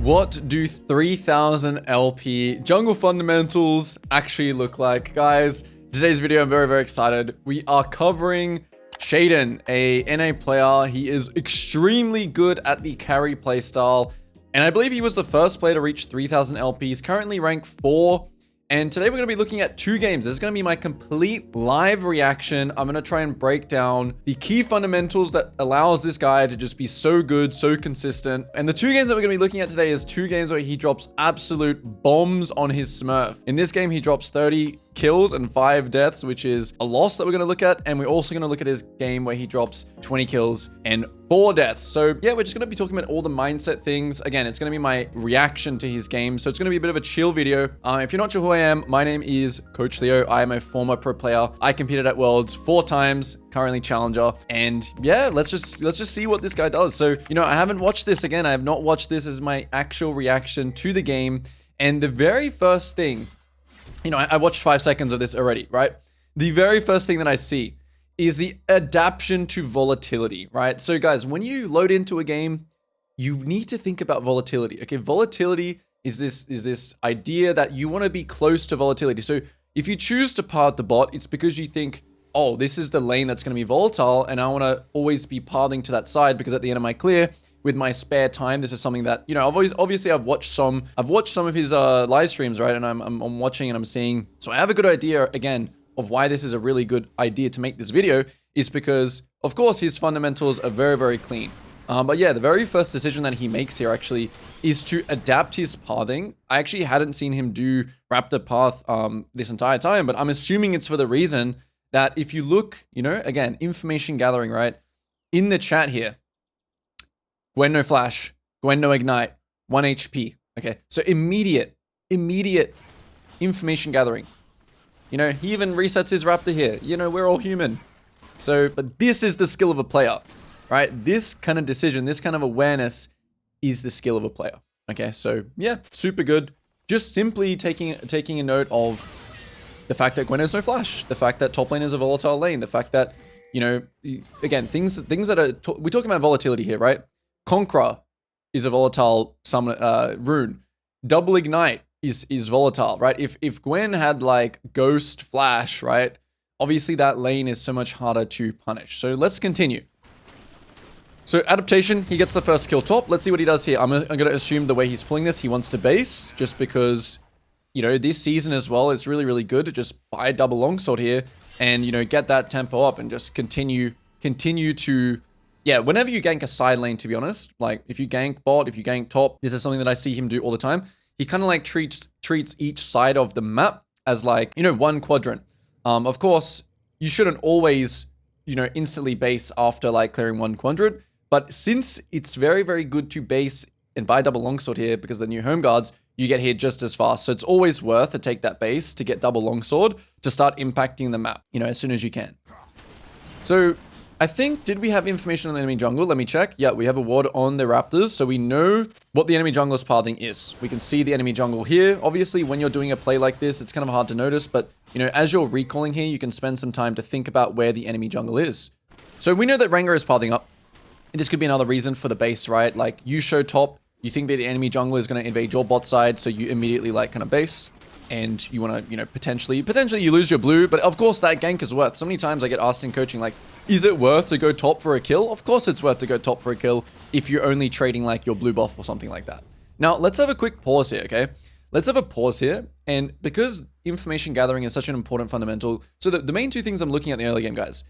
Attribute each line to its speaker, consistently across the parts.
Speaker 1: What do 3000 LP jungle fundamentals actually look like? Guys, today's video, I'm very excited. We are covering Shaden, a NA player. He is extremely good at the carry playstyle, and I believe he was the first player to reach 3000 LP. He's currently ranked 4. And today we're going to be looking at 2 games. This is going to be my complete live reaction. I'm going to try and break down the key fundamentals that allows this guy to just be so good, so consistent. And the 2 games that we're going to be looking at today is 2 games where he drops absolute bombs on his Smurf. In this game, he drops 30 kills and 5 deaths, which is a loss that we're going to look at. And we're also going to look at his game where he drops 20 kills and 4 deaths. So yeah, we're just going to be talking about all the mindset things. Again, it's going to be my reaction to his game. So it's going to be a bit of a chill video. If you're not sure who I am, my name is Coach Leo. I am a former pro player. I competed at Worlds 4 times, currently challenger. And yeah, let's just see what this guy does. So, you know, I haven't watched this again. I have not watched this as my actual reaction to the game. And the very first thing, you know, I watched 5 seconds of this already, right? The very first thing that I see is the adaptation to volatility, right? So guys, when you load into a game, you need to think about volatility. Okay, volatility is this idea that you want to be close to volatility. So if you choose to path the bot, it's because you think, oh, this is the lane that's going to be volatile, and I want to always be pathing to that side because at the end of my clear, with my spare time, this is something that, you know, I've watched some of his live streams, right? And I'm watching and I'm seeing, so I have a good idea again of why this is a really good idea to make this video, is because of course his fundamentals are very clean. But yeah, the very first decision that he makes here actually is to adapt his pathing. I actually hadn't seen him do Raptor path this entire time, but I'm assuming it's for the reason that if you look, you know, again, information gathering, right? In the chat here, Gwen no flash, Gwen no ignite, 1 HP. Okay, so immediate information gathering. You know, he even resets his Raptor here. You know, we're all human. So, but this is the skill of a player, right? This kind of decision, this kind of awareness is the skill of a player. Okay, so yeah, super good. Just simply taking a note of the fact that Gwen has no flash, the fact that top lane is a volatile lane, the fact that, you know, again, things that are, we're talking about volatility here, right? Conqueror is a volatile summon, rune. Double ignite is volatile, right? If Gwen had like ghost flash, right? Obviously that lane is so much harder to punish. So let's continue. So adaptation, he gets the first kill top. Let's see what he does here. I'm gonna assume the way he's pulling this, he wants to base, just because, you know, this season as well, it's really good to just buy a double longsword here and, you know, get that tempo up and just continue to, yeah, whenever you gank a side lane, to be honest, like if you gank bot, if you gank top, this is something that I see him do all the time. He kind of like treats each side of the map as like, you know, one quadrant. Of course, you shouldn't always, you know, instantly base after like clearing one quadrant. But since it's very good to base and buy double longsword here because of the new home guards, you get here just as fast. So it's always worth to take that base to get double longsword to start impacting the map, you know, as soon as you can. So I think, did we have information on the enemy jungle? Let me check. Yeah, we have a ward on the Raptors, so we know what the enemy jungler's pathing is. We can see the enemy jungle here. Obviously, when you're doing a play like this, it's kind of hard to notice, but, you know, as you're recalling here, you can spend some time to think about where the enemy jungle is. So we know that Rengar is pathing up. This could be another reason for the base, right? Like, you show top, you think that the enemy jungler is going to invade your bot side, so you immediately, like, kind of base. And you want to, you know, potentially you lose your blue, but of course that gank is worth. So many times I get asked in coaching, like, is it worth to go top for a kill? Of course it's worth to go top for a kill if you're only trading like your blue buff or something like that. Now, let's have a quick pause here, okay? Let's have a pause here. And because information gathering is such an important fundamental, so the main 2 things I'm looking at in the early game, guys,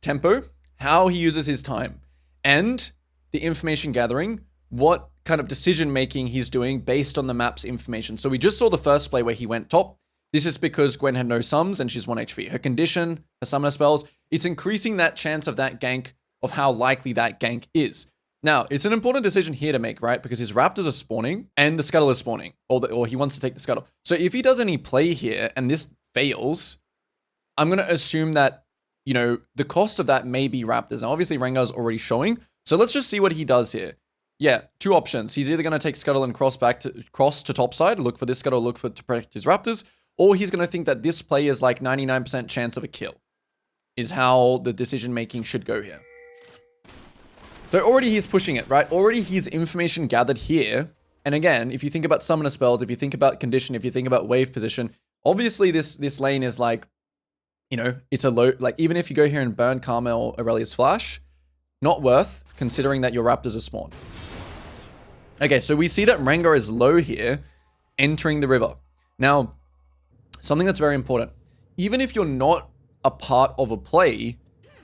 Speaker 1: tempo, how he uses his time, and the information gathering, what kind of decision making he's doing based on the map's information. So we just saw the first play where he went top. This is because Gwen had no sums and she's 1 HP. Her condition, her summoner spells, it's increasing that chance of that gank, of how likely that gank is. Now, it's an important decision here to make, right? Because his Raptors are spawning and the Scuttle is spawning, or he wants to take the Scuttle. So if he does any play here and this fails, I'm going to assume that, you know, the cost of that may be Raptors. Now, obviously Rengar's already showing. So let's just see what he does here. Yeah, 2 options. He's either going to take Scuttle and cross to top side, look for this Scuttle, look to protect his Raptors, or he's going to think that this play is like 99% chance of a kill, is how the decision making should go here. So already he's pushing it, right? Already he's information gathered here And again, if you think about summoner spells, if you think about condition, if you think about wave position, obviously this lane is like, you know, it's a low, like even if you go here and burn Karma or Aurelia's Flash, not worth considering that your Raptors are spawned. Okay, so we see that Rengar is low here, entering the river. Now, something that's very important. Even if you're not a part of a play,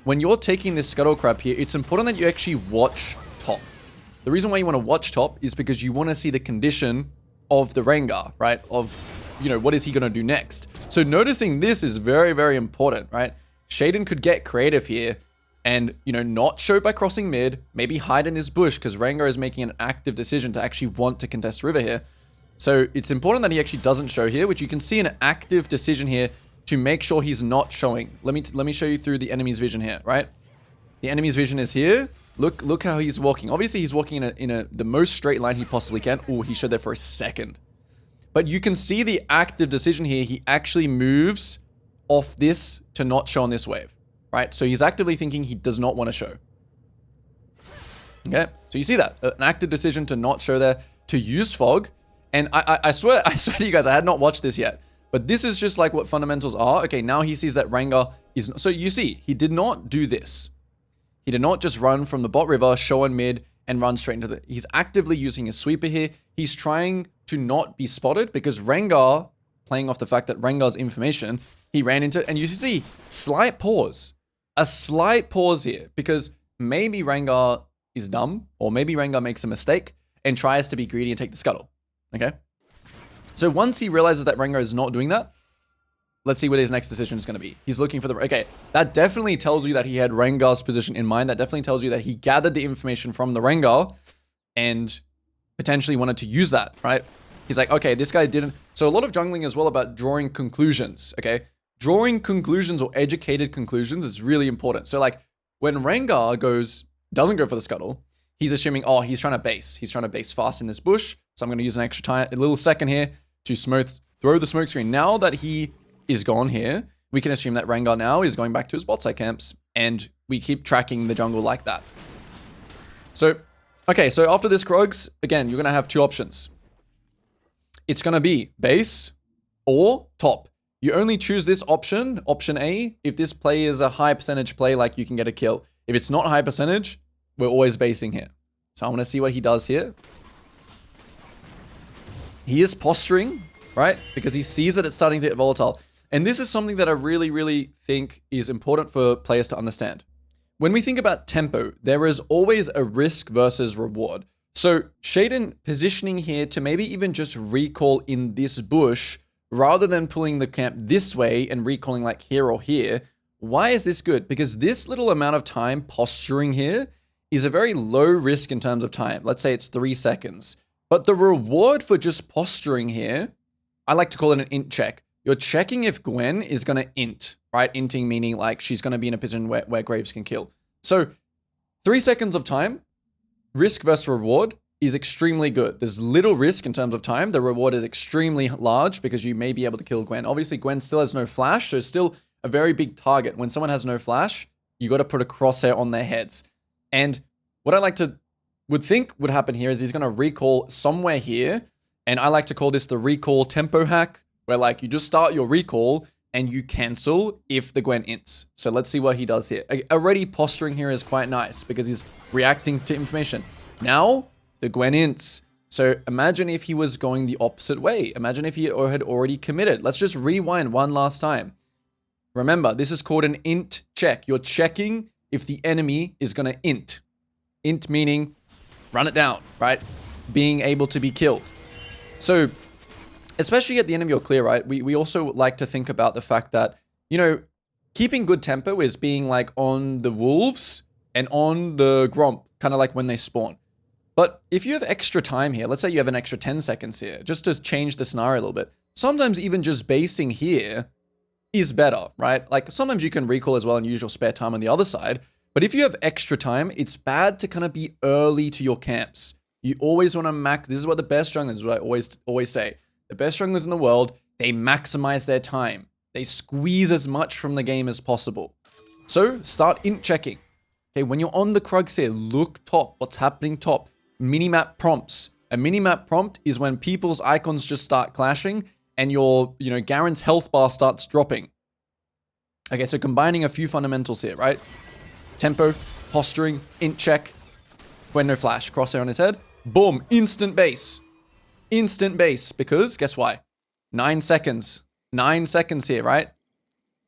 Speaker 1: when you're taking this Scuttle Crab here, it's important that you actually watch top. The reason why you want to watch top is because you want to see the condition of the Rengar, right? Of, you know, what is he going to do next? So noticing this is very, very important, right? Shaden could get creative here and, you know, not show by crossing mid, maybe hide in this bush because Rengar is making an active decision to actually want to contest river here. So it's important that he actually doesn't show here, which you can see an active decision here to make sure he's not showing. Let me show you through the enemy's vision here, right? The enemy's vision is here. Look how he's walking. Obviously, he's walking in the most straight line he possibly can. Oh, he showed there for a second. But you can see the active decision here. He actually moves off this to not show on this wave, right? So he's actively thinking he does not want to show. Okay, so you see that. An active decision to not show there, to use fog. And I swear to you guys, I had not watched this yet. But this is just like what fundamentals are. Okay, now he sees that Rengar is... So you see, he did not do this. He did not just run from the bot river, show on mid, and run straight into the... He's actively using his sweeper here. He's trying to not be spotted because Rengar, playing off the fact that Rengar's information, he ran into... And you see, slight pause. A slight pause here because maybe Rengar is dumb or maybe Rengar makes a mistake and tries to be greedy and take the scuttle. Okay? So once he realizes that Rengar is not doing that, let's see what his next decision is going to be. He's looking for the... Okay, that definitely tells you that he had Rengar's position in mind. That definitely tells you that he gathered the information from the Rengar and potentially wanted to use that, right? He's like, okay, this guy didn't... So a lot of jungling is well about drawing conclusions, okay? Drawing conclusions or educated conclusions is really important. So like when Rengar doesn't go for the scuttle, he's assuming, oh, he's trying to base. He's trying to base fast in this bush. So I'm going to use an extra time, a little second here to throw the smoke screen. Now that he is gone here, we can assume that Rengar now is going back to his bot side camps and we keep tracking the jungle like that. So, okay, so after this Krogs, again, you're going to have two options. It's going to be base or top. You only choose this option, option A, if this play is a high percentage play, like you can get a kill. If it's not high percentage, we're always basing here. So I want to see what he does here. He is posturing, right? Because he sees that it's starting to get volatile. And this is something that I really, really think is important for players to understand. When we think about tempo, there is always a risk versus reward. So Shaden positioning here to maybe even just recall in this bush, rather than pulling the camp this way and recalling like here or here. Why is this good? Because this little amount of time posturing here is a very low risk in terms of time. Let's say it's 3 seconds. But the reward for just posturing here, I like to call it an int check. You're checking if Gwen is going to int, right? Inting meaning like she's going to be in a position where Graves can kill. So 3 seconds of time, risk versus reward is extremely good. There's little risk in terms of time. The reward is extremely large because you may be able to kill Gwen. Obviously, Gwen still has no flash, so still a very big target. When someone has no flash, you got to put a crosshair on their heads. And what I would think would happen here is he's going to recall somewhere here. And I like to call this the recall tempo hack, where like you just start your recall and you cancel if the Gwen ints. So let's see what he does here. Already posturing here is quite nice because he's reacting to information. Now, the Gwen ints. So imagine if he was going the opposite way. Imagine if he had already committed. Let's just rewind one last time. Remember, this is called an int check. You're checking if the enemy is going to int. Int meaning run it down, right? Being able to be killed. So, especially at the end of your clear, right? We also like to think about the fact that, you know, keeping good tempo is being like on the wolves and on the Gromp, kind of like when they spawn. But if you have extra time here, let's say you have an extra 10 seconds here, just to change the scenario a little bit, sometimes even just basing here is better, right? Like sometimes you can recall as well and use your spare time on the other side. But if you have extra time, it's bad to kind of be early to your camps. You always want to max. This is what the best junglers, this is what I always say. The best junglers in the world, they maximize their time. They squeeze as much from the game as possible. So start int checking. Okay, when you're on the Krugs here, look top. What's happening top? Minimap prompts. A minimap prompt is when people's icons just start clashing and your, Garen's health bar starts dropping. Okay, so combining a few fundamentals here, right? Tempo, posturing, int check, when no flash, crosshair on his head. Boom, instant base. Instant base, because guess why? 9 seconds. 9 seconds here, right?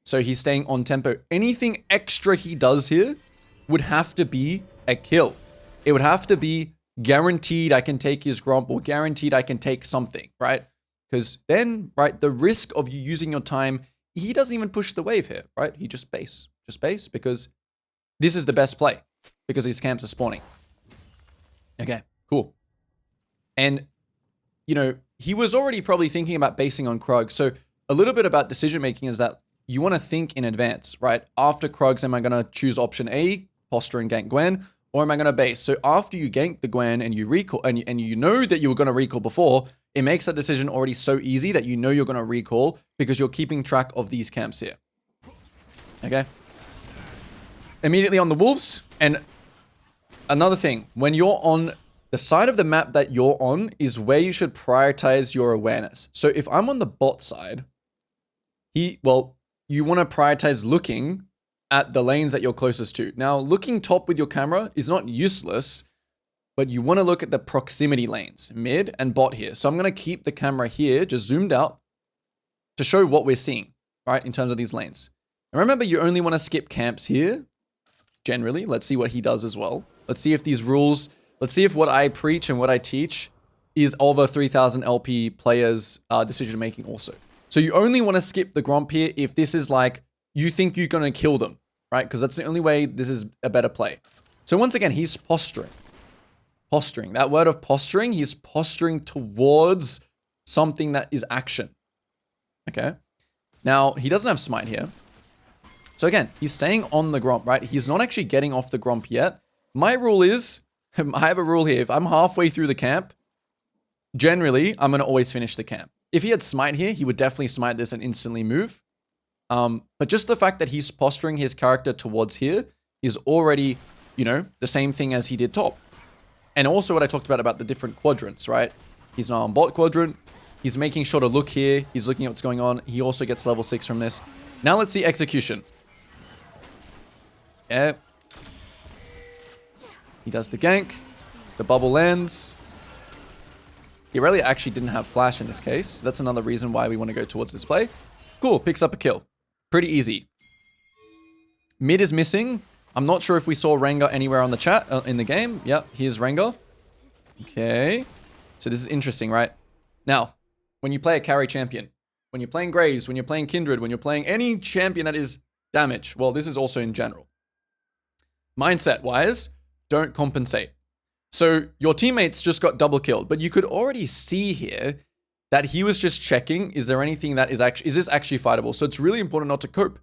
Speaker 1: So he's staying on tempo. Anything extra he does here would have to be a kill. It would have to be guaranteed I can take his Gromp or guaranteed I can take something, right? Because then, right, the risk of you using your time, he doesn't even push the wave here, right? He just base because this is the best play because his camps are spawning. Okay, cool. And, he was already probably thinking about basing on Krug. So a little bit about decision making is that you want to think in advance, right? After Krugs, am I going to choose option A, posture and gank Gwen, or am I going to base? So after you gank the Gwen and you recall, and you know that you were going to recall before, it makes that decision already so easy that you know you're going to recall because you're keeping track of these camps here. Okay? Immediately on the Wolves, and another thing, when you're on the side of the map that you're on is where you should prioritize your awareness. So if I'm on the bot side, you want to prioritize looking at the lanes that you're closest to. Now, looking top with your camera is not useless, but you want to look at the proximity lanes, mid and bot here. So I'm going to keep the camera here, just zoomed out, to show what we're seeing, right, in terms of these lanes. And remember, you only want to skip camps here, generally. Let's see what he does as well. Let's see if these rules, let's see if what I preach and what I teach is over 3000 LP players' decision making also. So you only want to skip the Gromp here if this is like, you think you're going to kill them, right? Because that's the only way this is a better play. So once again, he's posturing. Posturing. That word of posturing, he's posturing towards something that is action. Okay? Now, he doesn't have smite here. So again, he's staying on the Gromp, right? He's not actually getting off the Gromp yet. My rule is, I have a rule here. If I'm halfway through the camp, generally, I'm going to always finish the camp. If he had smite here, he would definitely smite this and instantly move. But just the fact that he's posturing his character towards here is already, the same thing as he did top. And also what I talked about the different quadrants, right? He's now on bot quadrant. He's making sure to look here. He's looking at what's going on. He also gets level 6 from this. Now let's see execution. Yeah. He does the gank. The bubble lands. Irelia actually didn't have flash in this case. That's another reason why we want to go towards this play. Cool, picks up a kill. Pretty easy. Mid is missing. I'm not sure if we saw Rengar anywhere on the chat, in the game. Yep, here's Rengar. Okay. So this is interesting, right? Now, when you play a carry champion, when you're playing Graves, when you're playing Kindred, when you're playing any champion that is damage, well, this is also in general. Mindset-wise, don't compensate. So your teammates just got double killed, but you could already see here that he was just checking, is there anything that is this actually fightable? So it's really important not to cope.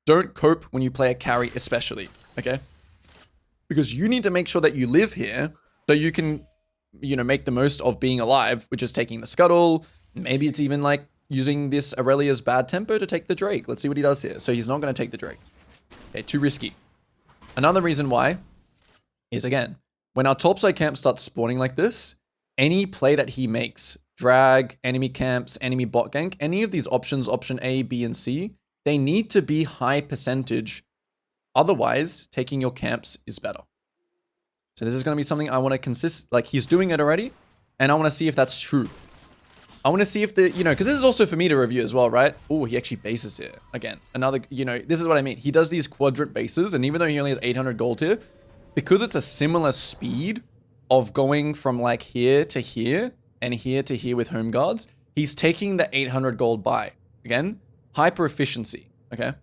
Speaker 1: Don't cope when you play a carry especially, okay? Because you need to make sure that you live here so you can, make the most of being alive, which is taking the scuttle. Maybe it's even like using this Aurelia's bad tempo to take the Drake. Let's see what he does here. So he's not going to take the Drake. Okay, too risky. Another reason why is, again, when our topside camp starts spawning like this, any play that he makes, drag, enemy camps, enemy bot gank, any of these options, option A, B, and C, they need to be high percentage. Otherwise, taking your camps is better. So this is going to be something I want to he's doing it already, and I want to see if that's true. I want to see if because this is also for me to review as well, right? Oh, he actually bases here. Again, another, this is what I mean. He does these quadrant bases, and even though he only has 800 gold here, because it's a similar speed of going from like here to here and here to here with home guards, he's taking the 800 gold buy. Again, hyper efficiency, okay?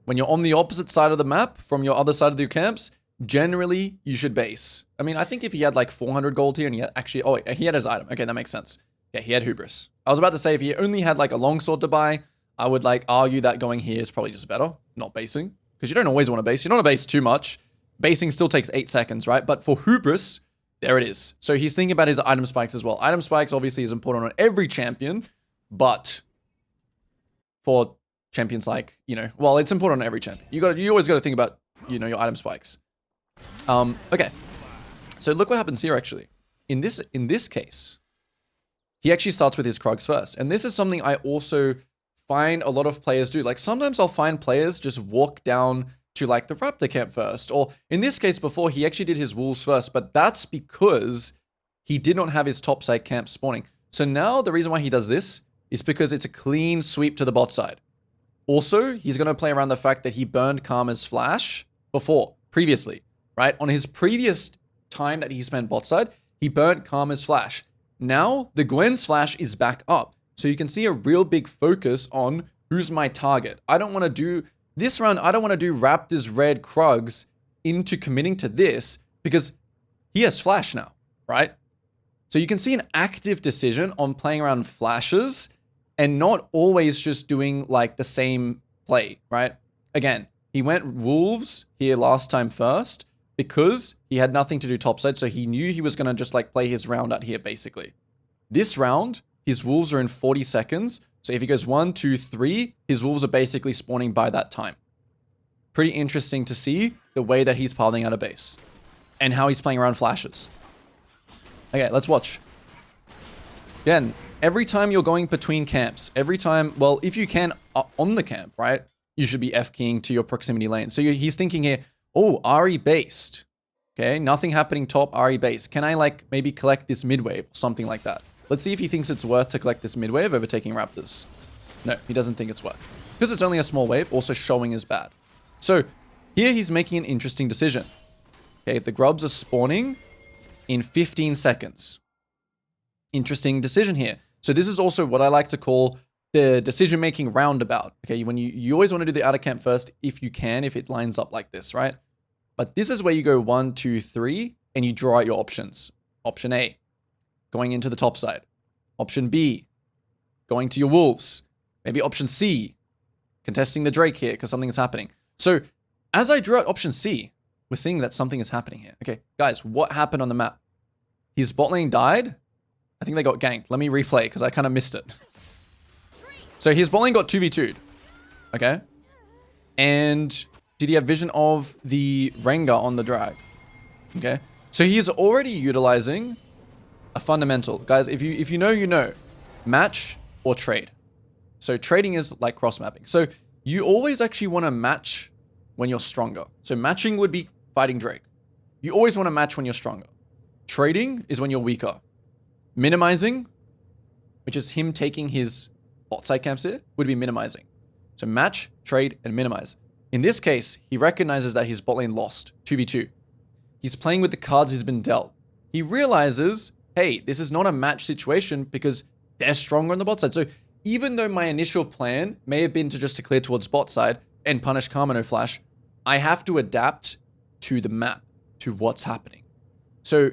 Speaker 1: When you're on the opposite side of the map from your other side of your camps, generally you should base. I mean, I think if he had like 400 gold here and he had he had his item. Okay, that makes sense. Yeah, he had hubris. I was about to say if he only had like a longsword to buy, I would like argue that going here is probably just better, not basing. Because you don't always want to base. You don't want to base too much. Basing still takes 8 seconds, right? But for hubris, there it is. So he's thinking about his item spikes as well. Item spikes obviously is important on every champion, but for champions like, well, it's important on every champion. You always got to think about, your item spikes. Okay. So look what happens here actually. in this case, he actually starts with his Krugs first. And this is something I also find a lot of players do. Like sometimes I'll find players just walk down to like the Raptor camp first. Or in this case before, he actually did his Wolves first, but that's because he did not have his topside camp spawning. So now the reason why he does this is because it's a clean sweep to the bot side. Also, he's going to play around the fact that he burned Karma's flash previously, right? On his previous time that he spent bot side, he burnt Karma's flash. Now, the Gwen's flash is back up. So you can see a real big focus on who's my target. I don't want to do, this round, I don't want to do Raptors red Krugs into committing to this because he has flash now, right? So you can see an active decision on playing around flashes and not always just doing like the same play, right? Again, he went Wolves here last time first because he had nothing to do topside, so he knew he was going to just like play his round out here basically. This round, his Wolves are in 40 seconds, so if he goes 1, 2, 3, his Wolves are basically spawning by that time. Pretty interesting to see the way that he's piling out a base and how he's playing around flashes. Okay, let's watch. Again, every time you're going between camps, every time, well, if you can on the camp, right, you should be F-keying to your proximity lane. So he's thinking here, oh, Ahri based. Okay, nothing happening top, Ahri base. Can I like maybe collect this mid wave or something like that? Let's see if he thinks it's worth to collect this mid wave over taking Raptors. No, he doesn't think it's worth. Because it's only a small wave, also showing is bad. So here he's making an interesting decision. Okay, the grubs are spawning in 15 seconds. Interesting decision here. So this is also what I like to call the decision-making roundabout. Okay, when you always want to do the outer camp first if you can, if it lines up like this, right? But this is where you go 1, 2, 3, and you draw out your options. Option A, going into the top side. Option B, going to your Wolves. Maybe option C, contesting the Drake here because something is happening. So as I drew out option C, we're seeing that something is happening here. Okay, guys, what happened on the map? His bot lane died. I think they got ganked. Let me replay because I kind of missed it. So his bot lane got 2v2'd. Okay. And did he have vision of the Rengar on the drag? Okay. So he's already utilizing a fundamental. Guys, if you know, you know. Match or trade. So trading is like cross-mapping. So you always actually want to match when you're stronger. So matching would be fighting Drake. You always want to match when you're stronger. Trading is when you're weaker. Minimizing, which is him taking his bot side camps here, would be minimizing. So match, trade, and minimize. In this case, he recognizes that his bot lane lost 2v2. He's playing with the cards he's been dealt. He realizes, hey, this is not a match situation because they're stronger on the bot side. So even though my initial plan may have been to just to clear towards bot side and punish Karma no flash, I have to adapt to the map, to what's happening. So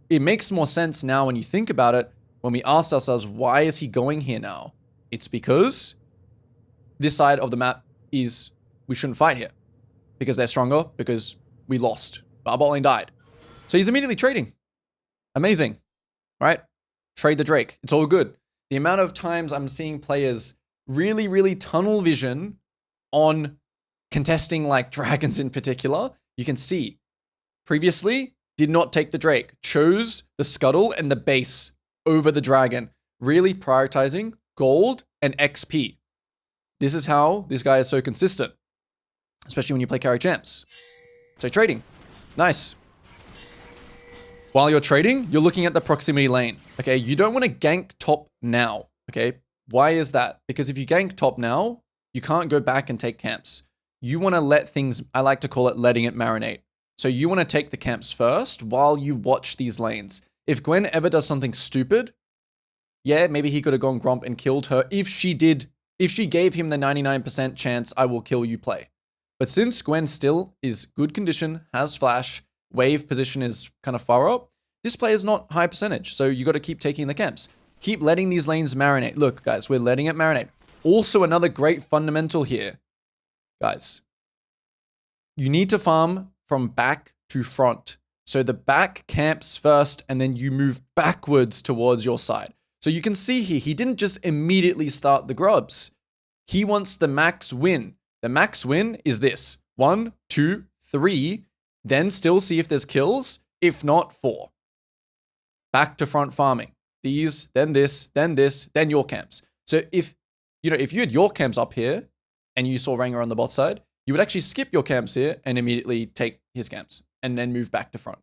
Speaker 1: it makes more sense now when you think about it, when we asked ourselves, why is he going here now? It's because this side of the map is, we shouldn't fight here. Because they're stronger, because we lost. Our bot lane died. So he's immediately trading. Amazing, right? Trade the Drake. It's all good. The amount of times I'm seeing players really, really tunnel vision on contesting like dragons in particular, you can see previously did not take the Drake, chose the scuttle and the base over the dragon, really prioritizing gold and XP. This is how this guy is so consistent, especially when you play carry champs. So trading, nice. While you're trading, you're looking at the proximity lane. Okay, you don't want to gank top now. Okay, why is that? Because if you gank top now, you can't go back and take camps. You want to let things, I like to call it letting it marinate. So you want to take the camps first while you watch these lanes. If Gwen ever does something stupid, yeah, maybe he could have gone Gromp and killed her if she gave him the 99% chance I will kill you play. But since Gwen still is good condition, has flash, wave position is kind of far up, this play is not high percentage. So you got to keep taking the camps. Keep letting these lanes marinate. Look, guys, we're letting it marinate. Also, another great fundamental here. Guys, you need to farm from back to front. So the back camps first, and then you move backwards towards your side. So you can see here, he didn't just immediately start the grubs. He wants the max win. The max win is this. 1, 2, 3. Then still see if there's kills. If not, 4. back to front farming. These, then this, then this, then your camps. So if you had your camps up here and you saw Rengar on the bot side, you would actually skip your camps here and immediately take his camps and then move back to front.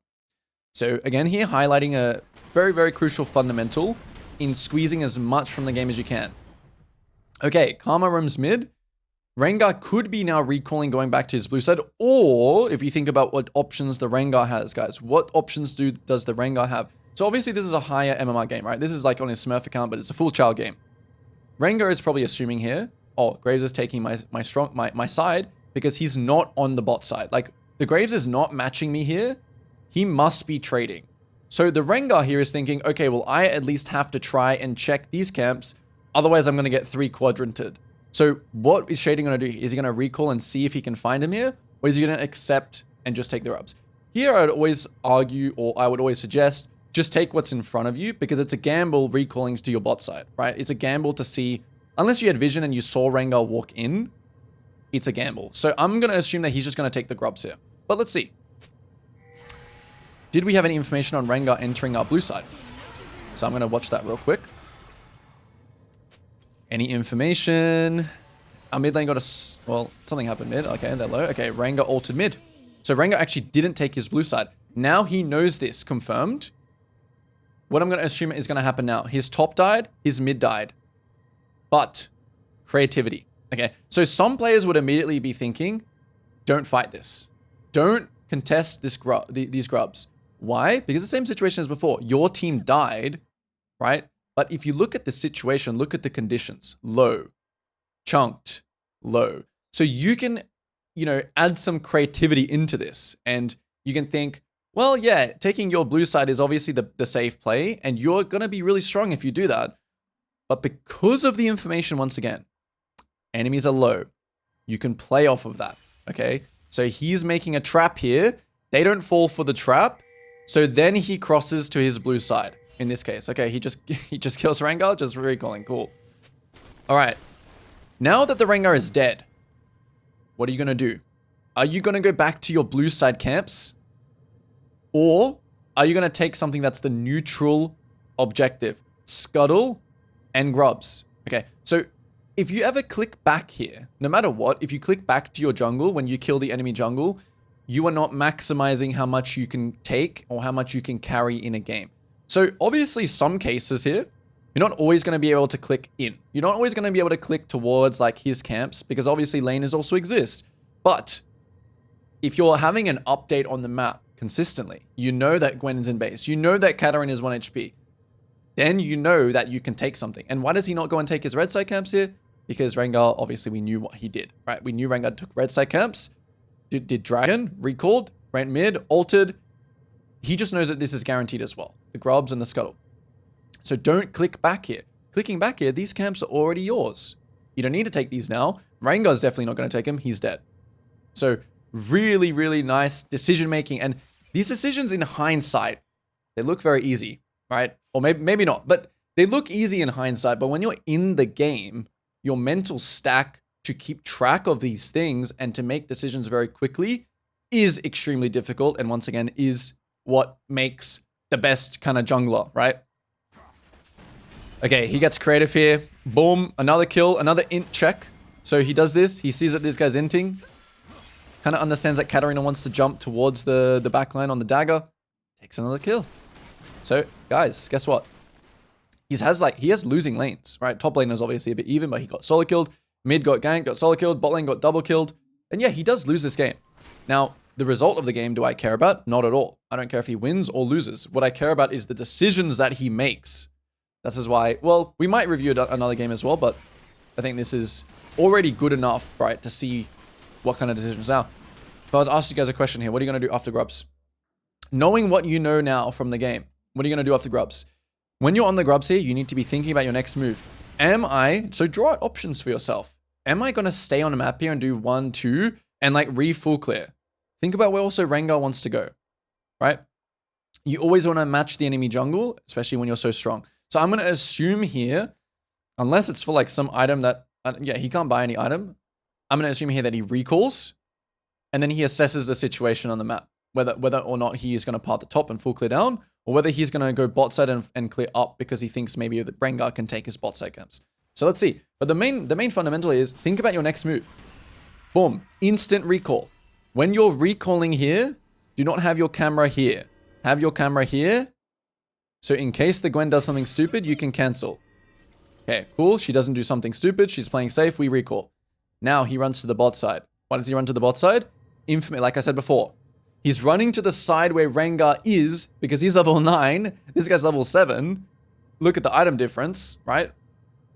Speaker 1: So again, here highlighting a very, very crucial fundamental in squeezing as much from the game as you can. Okay, Karma roams mid. Rengar could be now recalling going back to his blue side, or if you think about what options the Rengar has, guys, what options does the Rengar have? So obviously this is a higher MMR game, right? This is like on his Smurf account, but it's a full child game. Rengar is probably assuming here, oh, Graves is taking my side because he's not on the bot side. Like, the Graves is not matching me here. He must be trading. So the Rengar here is thinking, okay, well, I at least have to try and check these camps. Otherwise, I'm going to get 3 quadranted. So what is Shading going to do? Is he going to recall and see if he can find him here? Or is he going to accept and just take the rubs? Here, I would always argue, or I would always suggest, just take what's in front of you, because it's a gamble recalling to your bot side, right? It's a gamble to see, unless you had vision and you saw Rengar walk in, it's a gamble. So I'm going to assume that he's just going to take the grubs here. But let's see. Did we have any information on Rengar entering our blue side? So I'm going to watch that real quick. Any information? Our mid lane got a... Well, something happened mid. Okay, they're low. Okay, Rengar altered mid. So Rengar actually didn't take his blue side. Now he knows this. Confirmed. What I'm going to assume is going to happen now. His top died. His mid died. But creativity. Okay, so some players would immediately be thinking, don't fight this. Don't contest these grubs. Why? Because the same situation as before. Your team died, right? But if you look at the situation, look at the conditions. Low, chunked, low. So you can, add some creativity into this. And you can think, well, yeah, taking your blue side is obviously the safe play. And you're going to be really strong if you do that. But because of the information, once again, enemies are low. You can play off of that, okay? So he's making a trap here. They don't fall for the trap. So then he crosses to his blue side. In this case, okay, he just kills Rengar, just recalling, cool. All right, now that the Rengar is dead, what are you gonna do? Are you gonna go back to your blue side camps? Or are you gonna take something that's the neutral objective? Scuttle and grubs. Okay, so if you ever click back here, no matter what, if you click back to your jungle when you kill the enemy jungle, you are not maximizing how much you can take or how much you can carry in a game. So obviously some cases here, you're not always going to be able to click in. You're not always going to be able to click towards like his camps, because obviously laners also exist. But if you're having an update on the map consistently, you know that Gwen's in base, you know that Katarina is 1 HP, then you know that you can take something. And why does he not go and take his red side camps here? Because Rengar, obviously we knew what he did, right? We knew Rengar took red side camps, did Dragon, recalled, went mid, altered. He just knows that this is guaranteed as well. The grubs and the scuttle. So don't click back here. Clicking back here, these camps are already yours. You don't need to take these now. Rengar's definitely not going to take him. He's dead. So really, really nice decision making. And these decisions in hindsight, they look very easy, right? Or maybe not, but they look easy in hindsight. But when you're in the game, your mental stack to keep track of these things and to make decisions very quickly is extremely difficult. And once again, is what makes the best kind of jungler, right? Okay, he gets creative here. Boom, another kill, another int check. So he does this. He sees that this guy's inting. Kind of understands that Katarina wants to jump towards the backline on the dagger. Takes another kill. So, guys, guess what? He has losing lanes, right? Top lane is obviously a bit even, but he got solo killed. Mid got ganked, got solo killed. Bot lane got double killed. And yeah, he does lose this game. Now, the result of the game, do I care about? Not at all. I don't care if he wins or loses. What I care about is the decisions that he makes. This is why, well, we might review another game as well, but I think this is already good enough, right, to see what kind of decisions. Now, if I was to ask you guys a question here, what are you going to do after grubs? Knowing what you know now from the game, what are you going to do after grubs? When you're on the grubs here, you need to be thinking about your next move. So draw out options for yourself. Am I going to stay on the map here and do 1, 2, and like full clear? Think about where also Rengar wants to go, right? You always want to match the enemy jungle, especially when you're so strong. So I'm going to assume here, unless it's for like some item that, yeah, he can't buy any item. I'm going to assume here that he recalls, and then he assesses the situation on the map, whether or not he is going to part the top and full clear down, or whether he's going to go bot side and clear up because he thinks maybe that Rengar can take his bot side camps. So let's see. But the main fundamental is think about your next move. Boom, instant recall. When you're recalling here, do not have your camera here. Have your camera here. So in case the Gwen does something stupid, you can cancel. Okay, cool. She doesn't do something stupid. She's playing safe. We recall. Now he runs to the bot side. Why does he run to the bot side? Like I said before, he's running to the side where Rengar is because he's level 9. This guy's level 7. Look at the item difference, right?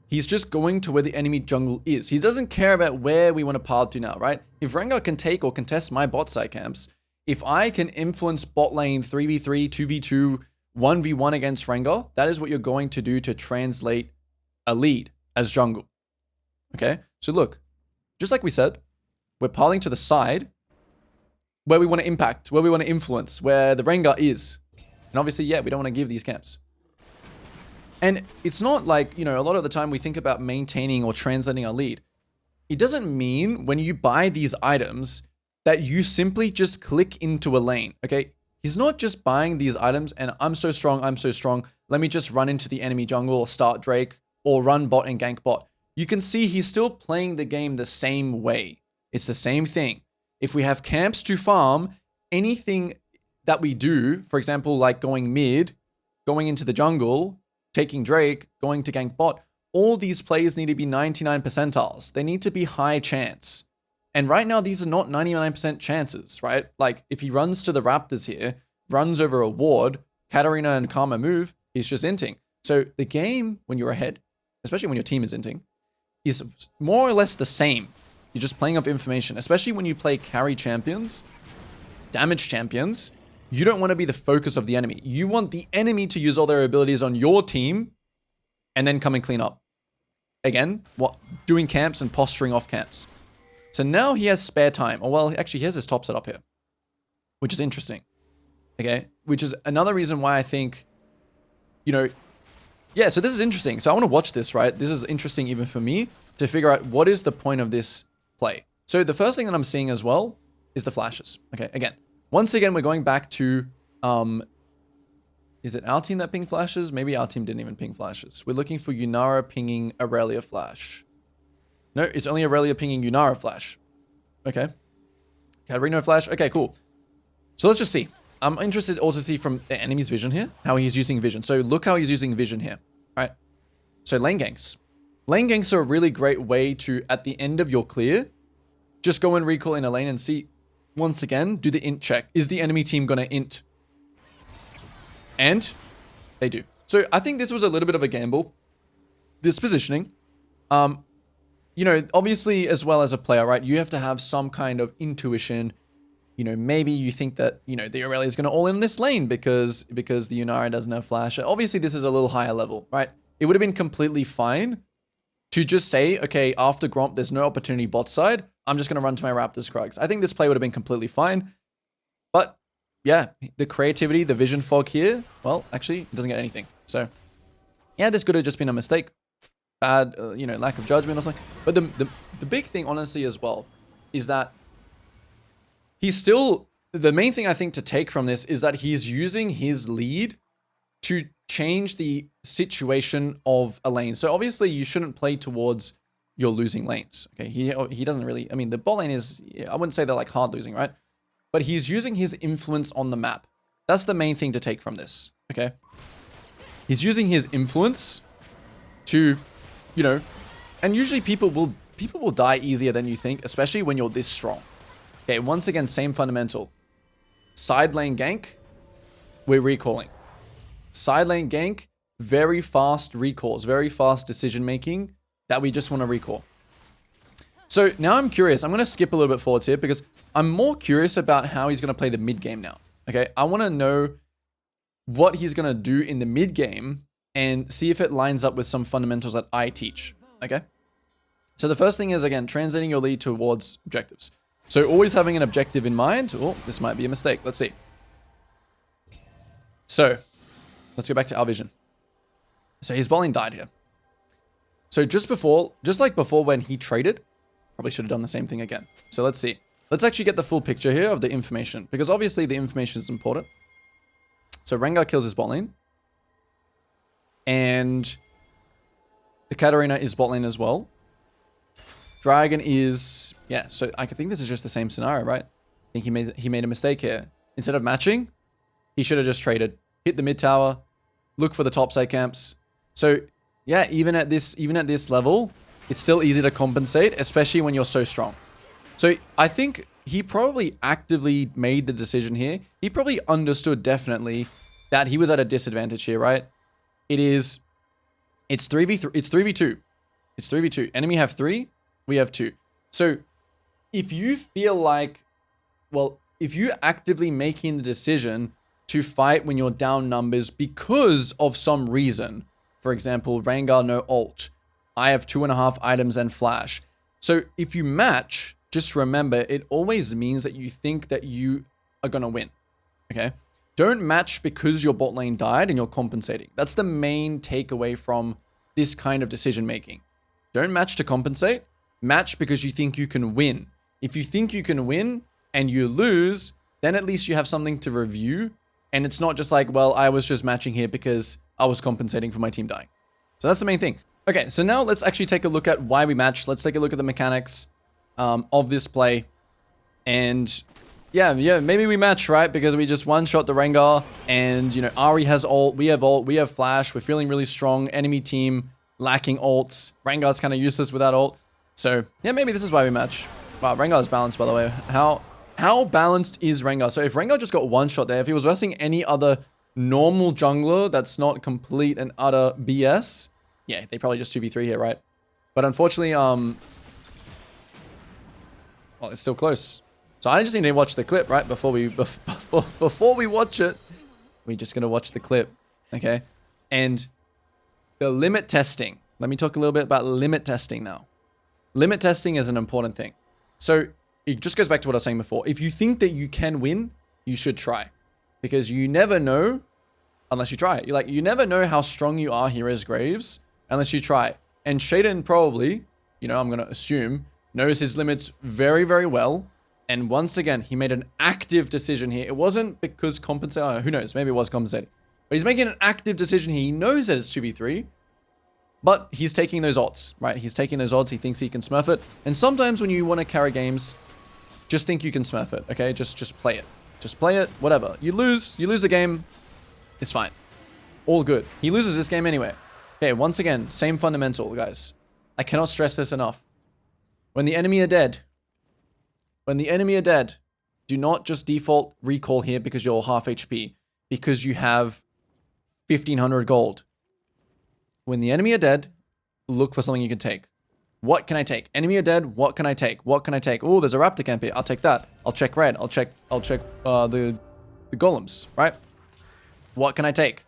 Speaker 1: He's just going to where the enemy jungle is. He doesn't care about where we want to path to now, right? If Rengar can take or contest my bot side camps, if I can influence bot lane 3v3, 2v2, 1v1 against Rengar, that is what you're going to do to translate a lead as jungle. Okay? So look, just like we said, we're pathing to the side where we want to impact, where we want to influence, where the Rengar is. And obviously, yeah, we don't want to give these camps. And it's not like, you know, a lot of the time we think about maintaining or translating a lead. It doesn't mean when you buy these items that you simply just click into a lane, okay? He's not just buying these items and I'm so strong, let me just run into the enemy jungle or start Drake or run bot and gank bot. You can see he's still playing the game the same way. It's the same thing. If we have camps to farm, anything that we do, for example, like going mid, going into the jungle, taking Drake, going to gank bot, all these plays need to be 99 percentiles. They need to be high chance. And right now, these are not 99% chances, right? Like, if he runs to the Raptors here, runs over a ward, Katarina and Karma move, he's just inting. So the game, when you're ahead, especially when your team is inting, is more or less the same. You're just playing off information, especially when you play carry champions, damage champions. You don't want to be the focus of the enemy. You want the enemy to use all their abilities on your team and then come and clean up. Again, what? Doing camps and posturing off camps. So now he has spare time. Oh, well, actually, he has his top set up here, which is interesting. Okay, which is another reason why I think, you know, yeah, so this is interesting. So I want to watch this, right? This is interesting even for me to figure out what is the point of this play. So the first thing that I'm seeing as well is the flashes. Okay, again, once again, we're going back to, is it our team that pinged flashes? Maybe our team didn't even ping flashes. We're looking for Yunara pinging Aurelia flash. No, it's only Aurelia pinging Yunara flash. Okay. Katarina flash. Okay, cool. So let's just see. I'm interested also to see from the enemy's vision here, how he's using vision. So look how he's using vision here, right? So lane ganks. Lane ganks are a really great way to, at the end of your clear, just go and recall in a lane and see, once again, do the int check. Is the enemy team going to int? And they do. So I think this was a little bit of a gamble, this positioning. You know, obviously, as well as a player, right, you have to have some kind of intuition. You know, maybe you think that, you know, the Aurelia is going to all in this lane because the Yunara doesn't have flash. Obviously, this is a little higher level, right? It would have been completely fine to just say, okay, after Gromp, there's no opportunity bot side. I'm just going to run to my Raptors Krugs. I think this play would have been completely fine. But, yeah, the creativity, the vision fog here, well, actually, it doesn't get anything. So, yeah, this could have just been a mistake. Bad, you know, lack of judgment or something. But the big thing, honestly, as well, is that he's still... The main thing I think to take from this is that he's using his lead to change the situation of a lane. So obviously, you shouldn't play towards your losing lanes. Okay, he doesn't really... I mean, the bot lane is... I wouldn't say they're like hard losing, right? But he's using his influence on the map. That's the main thing to take from this. Okay, he's using his influence to... You know, and usually people will die easier than you think, especially when you're this strong. Okay, once again, same fundamental. Side lane gank, we're recalling. Side lane gank, very fast recalls, very fast decision making that we just want to recall. So now I'm curious. I'm going to skip a little bit forwards here because I'm more curious about how he's going to play the mid game now. Okay, I want to know what he's going to do in the mid game and see if it lines up with some fundamentals that I teach, okay? So the first thing is, again, translating your lead towards objectives. So always having an objective in mind. Oh, this might be a mistake. Let's see. So let's go back to our vision. So his bowling died here. So just like before when he traded, probably should have done the same thing again. So let's see. Let's actually get the full picture here of the information because obviously the information is important. So Rengar kills his bot lane. And the Katarina is bot lane as well. Dragon is... Yeah, so I think this is just the same scenario, right? I think he made a mistake here. Instead of matching, he should have just traded. Hit the mid tower. Look for the top side camps. So, yeah, even at this level, it's still easy to compensate, especially when you're so strong. So I think he probably actively made the decision here. He probably understood definitely that he was at a disadvantage here, right? It's 3v3, it's 3v2. It's 3v2. Enemy have 3, we have 2. So if you feel like, well, if you're actively making the decision to fight when you're down numbers because of some reason, for example, Rengar no ult, I have 2.5 items and flash. So if you match, just remember, it always means that you think that you are going to win. Okay? Don't match because your bot lane died and you're compensating. That's the main takeaway from this kind of decision making. Don't match to compensate. Match because you think you can win. If you think you can win and you lose, then at least you have something to review. And it's not just like, well, I was just matching here because I was compensating for my team dying. So that's the main thing. Okay, so now let's actually take a look at why we matched. Let's take a look at the mechanics of this play. And yeah, maybe we match, right? Because we just one-shot the Rengar and, you know, Ahri has ult, we have flash, we're feeling really strong. Enemy team lacking ults. Rengar's kind of useless without ult. So yeah, maybe this is why we match. Wow, Rengar is balanced, by the way. How balanced is Rengar? So if Rengar just got one shot there, if he was versing any other normal jungler that's not complete and utter BS, yeah, they probably just 2v3 here, right? But unfortunately, well, it's still close. So I just need to watch the clip, right? Before we watch it, we're just gonna watch the clip, okay? And the limit testing. Let me talk a little bit about limit testing now. Limit testing is an important thing. So it just goes back to what I was saying before. If you think that you can win, you should try, because you never know unless you try it. You never know how strong you are here as Graves unless you try. And Shaden probably, you know, I'm gonna assume, knows his limits very, very well. And once again, he made an active decision here. It wasn't because compensating. Who knows? Maybe it was compensating. But he's making an active decision here. He knows that it's 2v3. But he's taking those odds, right? He's taking those odds. He thinks he can smurf it. And sometimes when you want to carry games, just think you can smurf it, okay? Just play it. Just play it, whatever. You lose the game, it's fine. All good. He loses this game anyway. Okay, once again, same fundamental, guys. I cannot stress this enough. When the enemy are dead, do not just default recall here because you're half HP, because you have 1,500 gold. When the enemy are dead, look for something you can take. What can I take? Enemy are dead. What can I take? What can I take? Oh, there's a raptor camp here. I'll take that. I'll check red. I'll check the golems, right? What can I take?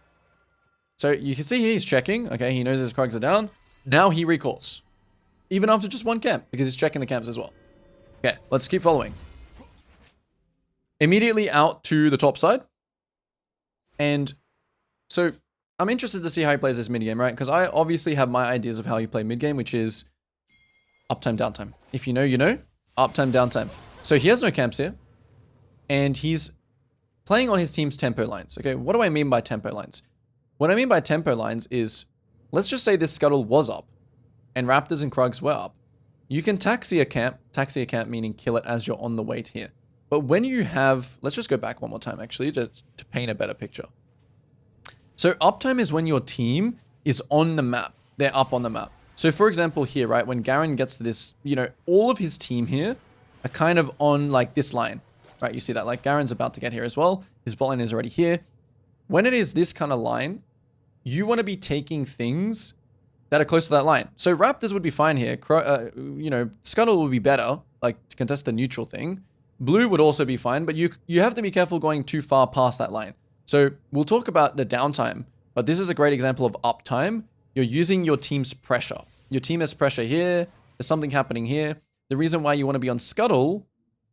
Speaker 1: So you can see here he's checking. Okay, he knows his Krugs are down. Now he recalls. Even after just one camp, because he's checking the camps as well. Okay, let's keep following. Immediately out to the top side. And so I'm interested to see how he plays this mid game, right? Because I obviously have my ideas of how you play mid game, which is uptime, downtime. If you know, you know. Uptime, downtime. So he has no camps here. And he's playing on his team's tempo lines. Okay, what do I mean by tempo lines? What I mean by tempo lines is, let's just say this scuttle was up and Raptors and Krugs were up. You can taxi a camp meaning kill it as you're on the way to here. But when you have, let's just go back one more time actually, to paint a better picture. So uptime is when your team is on the map. They're up on the map. So for example here, right, when Garen gets to this, you know, all of his team here are kind of on like this line, right? You see that, like Garen's about to get here as well. His bot line is already here. When it is this kind of line, you want to be taking things that are close to that line. So Raptors would be fine here. You know, Scuttle would be better, like to contest the neutral thing. Blue would also be fine, but you have to be careful going too far past that line. So we'll talk about the downtime, but this is a great example of uptime. You're using your team's pressure. Your team has pressure here. There's something happening here. The reason why you want to be on Scuttle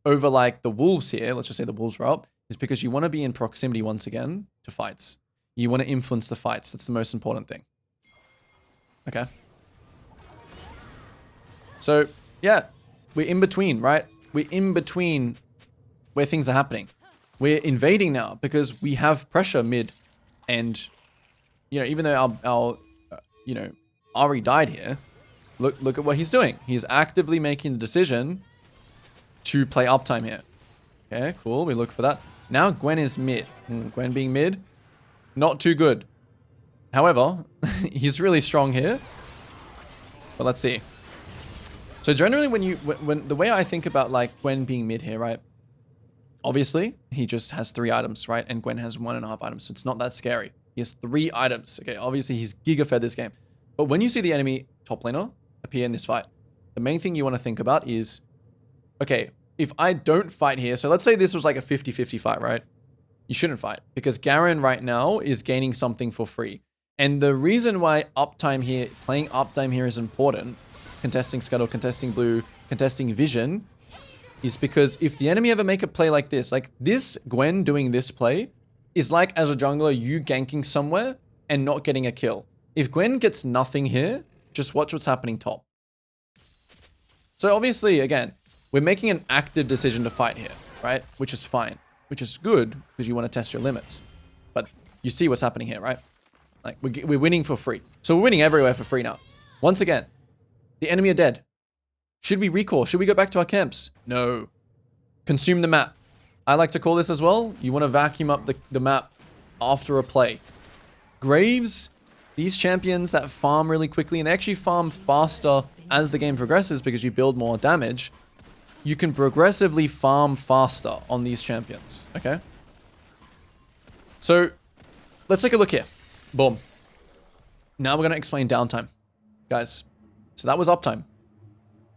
Speaker 1: over like the Wolves here, let's just say the Wolves are up, is because you want to be in proximity once again to fights. You want to influence the fights. That's the most important thing. Okay. So, yeah, we're in between, right? We're in between where things are happening. we're invading now because we have pressure mid. And, even though our Ahri died here, look at what he's doing. He's actively making the decision to play uptime here. Okay, cool. We look for that. Now Gwen is mid. Gwen being mid, not too good. However, he's really strong here. But let's see. So generally, when the way I think about like Gwen being mid here, right? Obviously, he just has 3 items, right? And Gwen has 1.5 items, so it's not that scary. He has 3 items. Okay, obviously he's giga-fed this game. But when you see the enemy top laner appear in this fight, the main thing you want to think about is, okay, if I don't fight here, so let's say this was like a 50-50 fight, right? You shouldn't fight because Garen right now is gaining something for free. And the reason why playing uptime here is important, contesting Scuttle, contesting Blue, contesting Vision, is because if the enemy ever make a play like this Gwen doing this play is like as a jungler, you ganking somewhere and not getting a kill. If Gwen gets nothing here, just watch what's happening top. So obviously, again, we're making an active decision to fight here, right? Which is fine, which is good because you want to test your limits. But you see what's happening here, right? Like we're winning for free. So we're winning everywhere for free now. Once again, the enemy are dead. Should we recall? Should we go back to our camps? No. Consume the map. I like to call this as well. You want to vacuum up the map after a play. Graves, these champions that farm really quickly and they actually farm faster as the game progresses because you build more damage. You can progressively farm faster on these champions, okay? So, let's take a look here. Boom. Now we're going to explain downtime, guys. So that was uptime.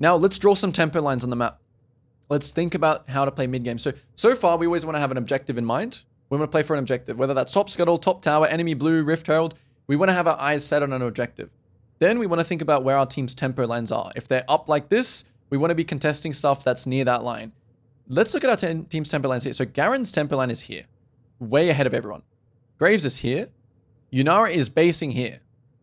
Speaker 1: Now, let's draw some tempo lines on the map. Let's think about how to play mid-game. So far, we always want to have an objective in mind. We want to play for an objective, whether that's top scuttle, top tower, enemy blue, Rift Herald. We want to have our eyes set on an objective. Then we want to think about where our team's tempo lines are. If they're up like this, we want to be contesting stuff that's near that line. Let's look at our team's tempo lines here. So Garen's tempo line is here, way ahead of everyone. Graves is here. Yunara is basing here.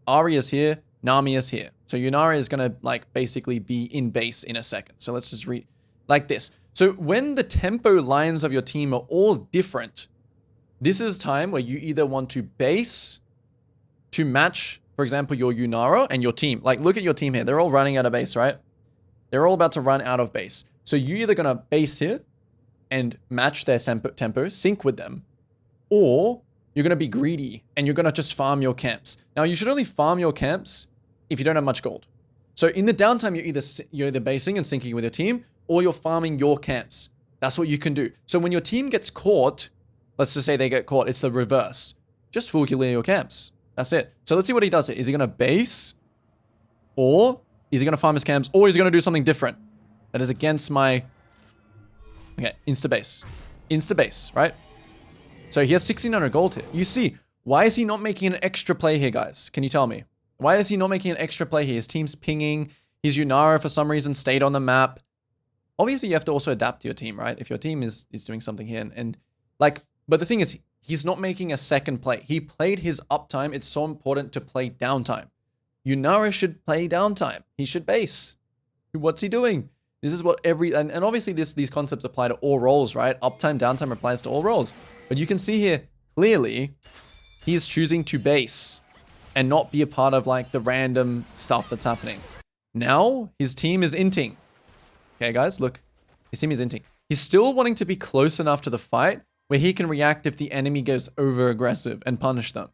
Speaker 1: Ahri is here. Nami is here. So Yunara is going to like basically be in base in a second. So let's just read like this. So when the tempo lines of your team are all different, this is time where you either want to base to match, for example, your Yunara and your team. Like look at your team here. They're all running out of base, right? They're all about to run out of base. So you're either going to base here and match their tempo, sync with them, or you're going to be greedy and you're going to just farm your camps. Now, you should only farm your camps if you don't have much gold. So in the downtime, you're either basing and syncing with your team, or you're farming your camps. That's what you can do. So when your team gets caught, let's just say they get caught, it's the reverse. Just full clear your camps. That's it. So let's see what he does here. Is he going to base, or is he going to farm his camps, or is he going to do something different? That is against my... Okay, insta-base. Insta-base, right? So he has 1,600 gold here. You see, why is he not making an extra play here, guys? Can you tell me? Why is he not making an extra play here? His team's pinging. His Yunara, for some reason, stayed on the map. Obviously, you have to also adapt to your team, right? If your team is doing something here. But the thing is, he's not making a second play. He played his uptime. It's so important to play downtime. Yunara should play downtime. He should base. What's he doing? This is what and obviously these concepts apply to all roles, right? Uptime, downtime applies to all roles. But you can see here, clearly, he's choosing to base and not be a part of like the random stuff that's happening. Now, his team is inting. Okay, guys, look. His team is inting. He's still wanting to be close enough to the fight where he can react if the enemy goes over aggressive and punish them.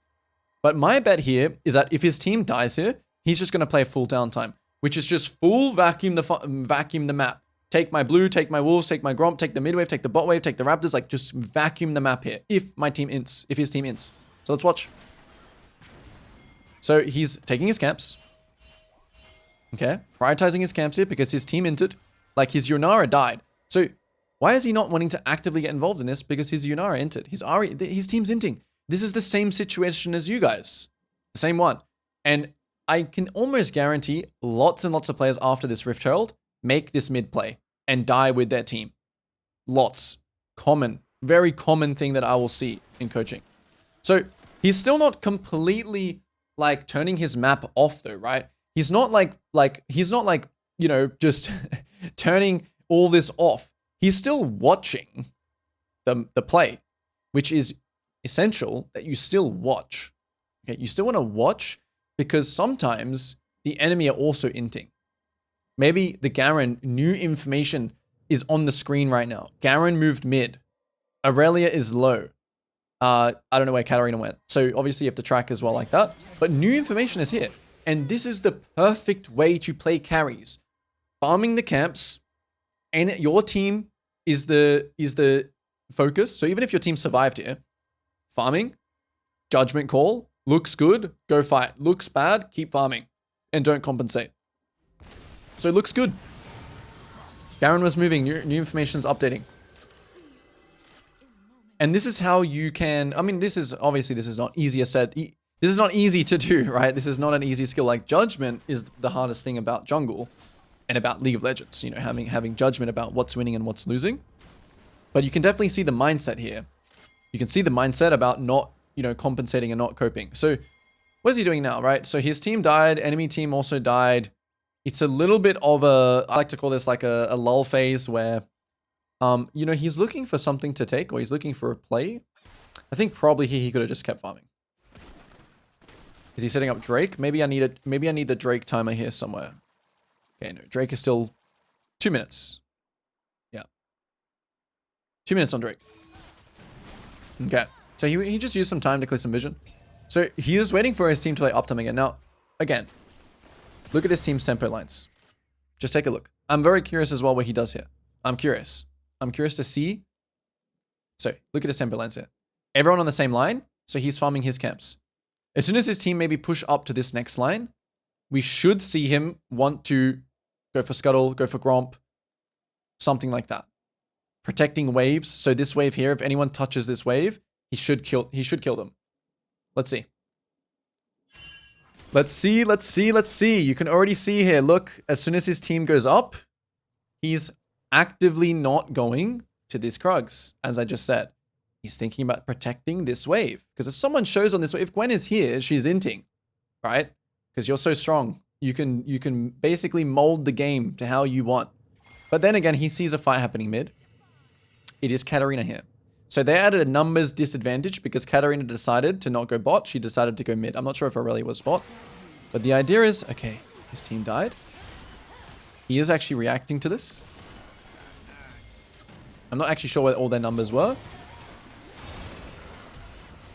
Speaker 1: But my bet here is that if his team dies here, he's just going to play full downtime, which is just full vacuum the map. Take my blue, take my wolves, take my gromp, take the mid wave, take the bot wave, take the raptors, like just vacuum the map here. If his team ints. So let's watch. So he's taking his camps. Okay, prioritizing his camps here because his team inted. Like his Yunara died. So why is he not wanting to actively get involved in this? Because his Yunara inted. His team's inting. This is the same situation as you guys. The same one. And I can almost guarantee lots and lots of players after this Rift Herald make this mid play and die with their team. Lots. Common. Very common thing that I will see in coaching. So he's still not completely like turning his map off though, right? He's not like, just turning all this off. He's still watching the play, which is essential that you still watch. Okay, you still want to watch because sometimes the enemy are also inting. Maybe the Garen, new information is on the screen right now. Garen moved mid. Aurelia is low. I don't know where Katarina went. So obviously you have to track as well like that. But new information is here. And this is the perfect way to play carries. Farming the camps, and your team is the focus. So even if your team survived here, farming, judgment call, looks good, go fight. Looks bad, keep farming. And don't compensate. So it looks good. Garen was moving, new information's updating. And this is how you can, I mean, this is not easier said. This is not easy to do, right? This is not an easy skill. Like judgment is the hardest thing about jungle and about League of Legends, you know, having judgment about what's winning and what's losing. But you can definitely see the mindset here. You can see the mindset about not, you know, compensating and not coping. So what is he doing now, right? So his team died, enemy team also died. It's a little bit of a, I like to call this like a lull phase where, you know, he's looking for something to take, or he's looking for a play. I think probably he could have just kept farming. Is he setting up Drake? Maybe I need the Drake timer here somewhere. Okay, no, Drake is still 2 minutes. Yeah. 2 minutes on Drake. Okay. So he just used some time to clear some vision. So he is waiting for his team to play uptime again. Now, again, look at his team's tempo lines. Just take a look. I'm very curious as well what he does here. I'm curious to see. So look at his tempo lines here. Everyone on the same line. So he's farming his camps. As soon as his team maybe push up to this next line, we should see him want to go for Scuttle, go for Gromp, something like that. Protecting waves. So this wave here, if anyone touches this wave, he should kill them. Let's see. Let's see. You can already see here, look, as soon as his team goes up, he's actively not going to these Krugs, as I just said. He's thinking about protecting this wave. Because if someone shows on this wave, if Gwen is here, she's inting, right? Because you're so strong. You can basically mold the game to how you want. But then again, he sees a fight happening mid. It is Katarina here. So they added a numbers disadvantage because Katarina decided to not go bot. She decided to go mid. I'm not sure if Aurelia was bot. But the idea is, okay, his team died. He is actually reacting to this. I'm not actually sure what all their numbers were.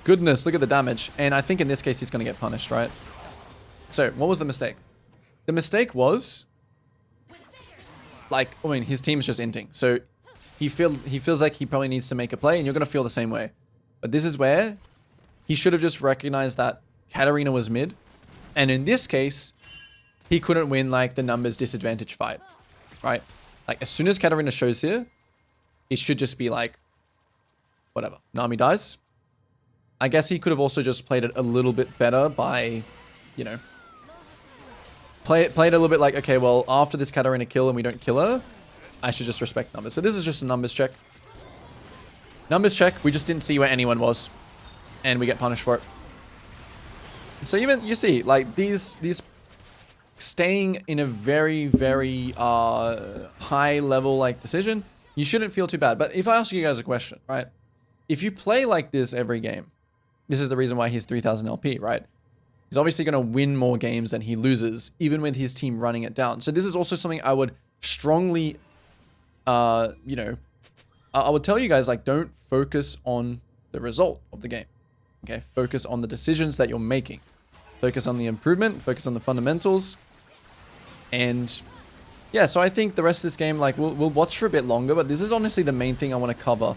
Speaker 1: Goodness, look at the damage. And I think in this case, he's going to get punished, right? So, what was the mistake? The mistake was, like, I mean, his team's just inting. So, he feels like he probably needs to make a play, and you're going to feel the same way. But this is where he should have just recognized that Katarina was mid. And in this case, he couldn't win, like, the numbers disadvantage fight, right? Like, as soon as Katarina shows here, it should just be like, whatever. Nami dies. I guess he could have also just played it a little bit better by, you know, play it a little bit like, okay, well, after this Katarina kill and we don't kill her, I should just respect numbers. So this is just a numbers check. Numbers check. We just didn't see where anyone was, and we get punished for it. So even, you see, like, these staying in a very, very high level, like, decision, you shouldn't feel too bad. But if I ask you guys a question, right? If you play like this every game, this is the reason why he's 3000 LP, right? He's obviously going to win more games than he loses, even with his team running it down. So this is also something I would strongly, you know, I would tell you guys, like, don't focus on the result of the game. Okay, focus on the decisions that you're making. Focus on the improvement, focus on the fundamentals. And yeah, so I think the rest of this game, like, we'll watch for a bit longer, but this is honestly the main thing I want to cover.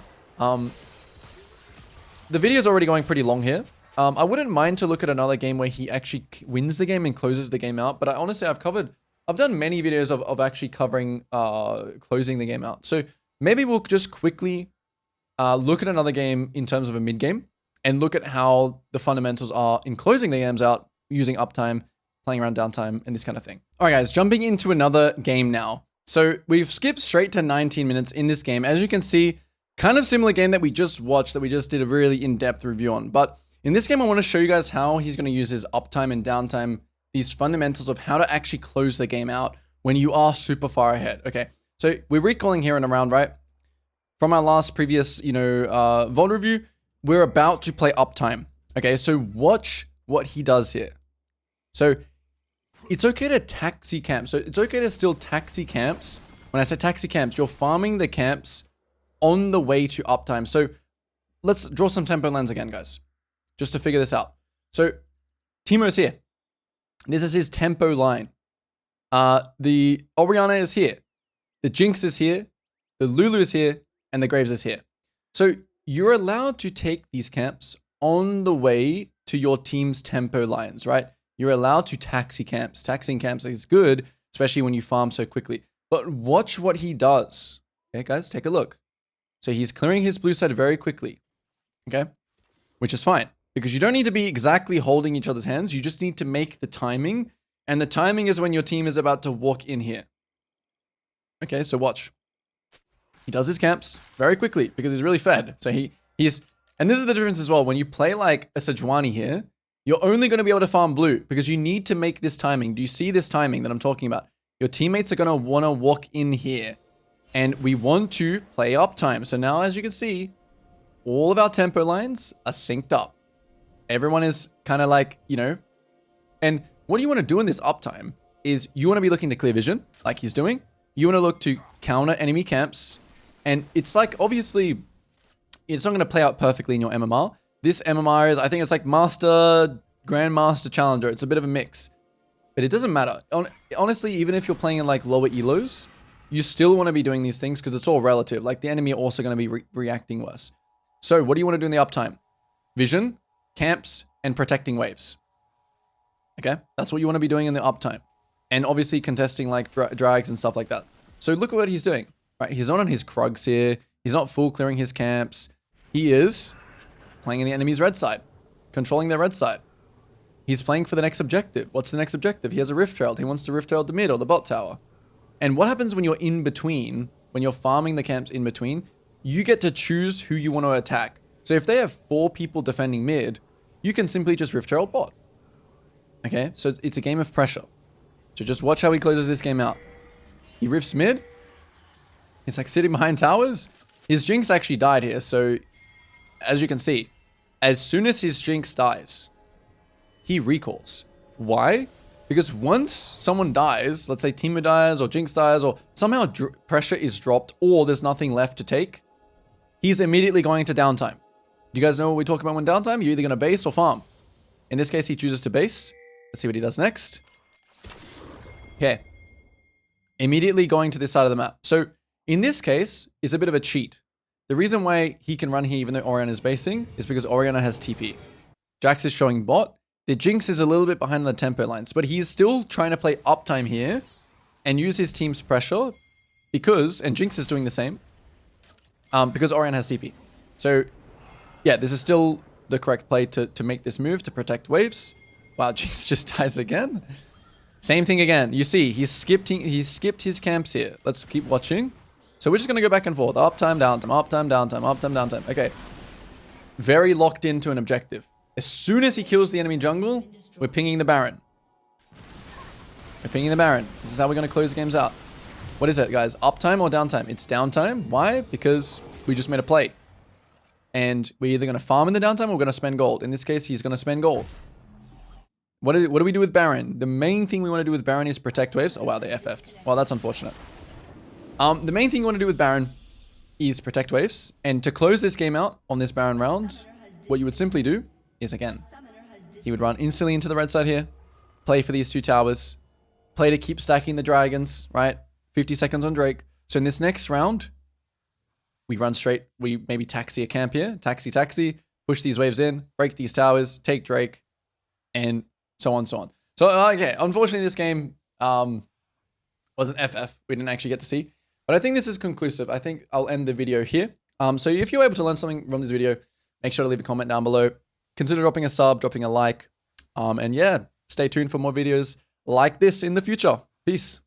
Speaker 1: The video's already going pretty long here. I wouldn't mind to look at another game where he actually wins the game and closes the game out, but honestly, I've done many videos of actually covering closing the game out. So maybe we'll just quickly look at another game in terms of a mid game and look at how the fundamentals are in closing the games out using uptime, playing around downtime, and this kind of thing. All right, guys, jumping into another game now. So we've skipped straight to 19 minutes in this game. As you can see, kind of similar game that we just watched, that we just did a really in-depth review on. But in this game, I want to show you guys how he's going to use his uptime and downtime, these fundamentals of how to actually close the game out when you are super far ahead. Okay, so we're recalling here in a round, right? from our last previous, VOD review, we're about to play Uptime. Okay, so watch what he does here. So it's okay to taxi camp. So it's okay to still taxi camps. When I say taxi camps, you're farming the camps on the way to Uptime. So let's draw some tempo lines again, guys, just to figure this out. So Teemo's here. This is his tempo line. The Orianna is here. The Jinx is here. The Lulu is here. And the Graves is here. So you're allowed to take these camps on the way to your team's tempo lines, right? You're allowed to taxi camps. Taxiing camps is good, especially when you farm so quickly. But watch what he does. Okay, guys, take a look. So he's clearing his blue side very quickly. Okay, which is fine. Because you don't need to be exactly holding each other's hands. You just need to make the timing. And the timing is when your team is about to walk in here. Okay, so watch. He does his camps very quickly because he's really fed. So he's... And this is the difference as well. When you play like a Sejuani here, you're only going to be able to farm blue because you need to make this timing. Do you see this timing that I'm talking about? Your teammates are going to want to walk in here. And we want to play Uptime. So now, as you can see, all of our tempo lines are synced up. Everyone is kind of like, and what you want to do in this Uptime is you want to be looking to clear vision, like he's doing. You want to look to counter enemy camps. And it's like, obviously, it's not going to play out perfectly in your MMR. This MMR is, I think it's like Master, Grandmaster, Challenger. It's a bit of a mix. But it doesn't matter. Honestly, even if you're playing in like lower elos, you still want to be doing these things because it's all relative. Like the enemy are also going to be reacting worse. So what do you want to do in the Uptime? Vision, camps, and protecting waves. Okay? That's what you want to be doing in the Uptime. And obviously contesting like drags and stuff like that. So look at what he's doing. Right? He's not on his Krugs here. He's not full clearing his camps. He is playing in the enemy's red side. Controlling their red side. He's playing for the next objective. What's the next objective? He has a Rift Herald. He wants to Rift Herald the mid or the bot tower. And what happens when you're in between, when you're farming the camps in between, you get to choose who you want to attack. So if they have 4 people defending mid, you can simply just Rift Herald bot. Okay, so it's a game of pressure. So just watch how he closes this game out. He rifts mid. He's like sitting behind towers. His Jinx actually died here. So as you can see, as soon as his Jinx dies, he recalls. Why? Because once someone dies, let's say Teemo dies or Jinx dies or somehow pressure is dropped or there's nothing left to take, he's immediately going to downtime. Do you guys know what we talk about when downtime? You're either going to base or farm. In this case, he chooses to base. Let's see what he does next. Okay. Immediately going to this side of the map. So in this case, it's a bit of a cheat. The reason why he can run here even though Orianna is basing is because Orianna has TP. Jax is showing bot. The Jinx is a little bit behind the tempo lines, but he's still trying to play Uptime here and use his team's pressure because, and Jinx is doing the same, because Orianna has TP. So yeah, this is still the correct play to make this move to protect waves. Wow, Jinx just dies again. Same thing again. You see, he's skipped his camps here. Let's keep watching. So we're just going to go back and forth. Uptime, downtime, uptime, downtime, uptime, downtime. Okay. Very locked into an objective. As soon as he kills the enemy jungle, we're pinging the Baron. We're pinging the Baron. This is how we're going to close games out. What is it, guys? Uptime or downtime? It's downtime. Why? Because we just made a play. And we're either going to farm in the downtime or we're going to spend gold. In this case, he's going to spend gold. What do we do with Baron? The main thing we want to do with Baron is protect waves. Oh, wow, they FF'd. Well, that's unfortunate. The main thing you want to do with Baron is protect waves. And to close this game out on this Baron round, what you would simply do is, again, he would run instantly into the red side here, play for these 2 towers, play to keep stacking the dragons, right? 50 seconds on Drake. So in this next round, we run straight, we maybe taxi a camp here, taxi, push these waves in, break these towers, take Drake, and so on, so on. So, okay, unfortunately this game was an FF. We didn't actually get to see. But I think this is conclusive. I think I'll end the video here. So if you're able to learn something from this video, make sure to leave a comment down below. Consider dropping a sub, dropping a like. And yeah, stay tuned for more videos like this in the future. Peace.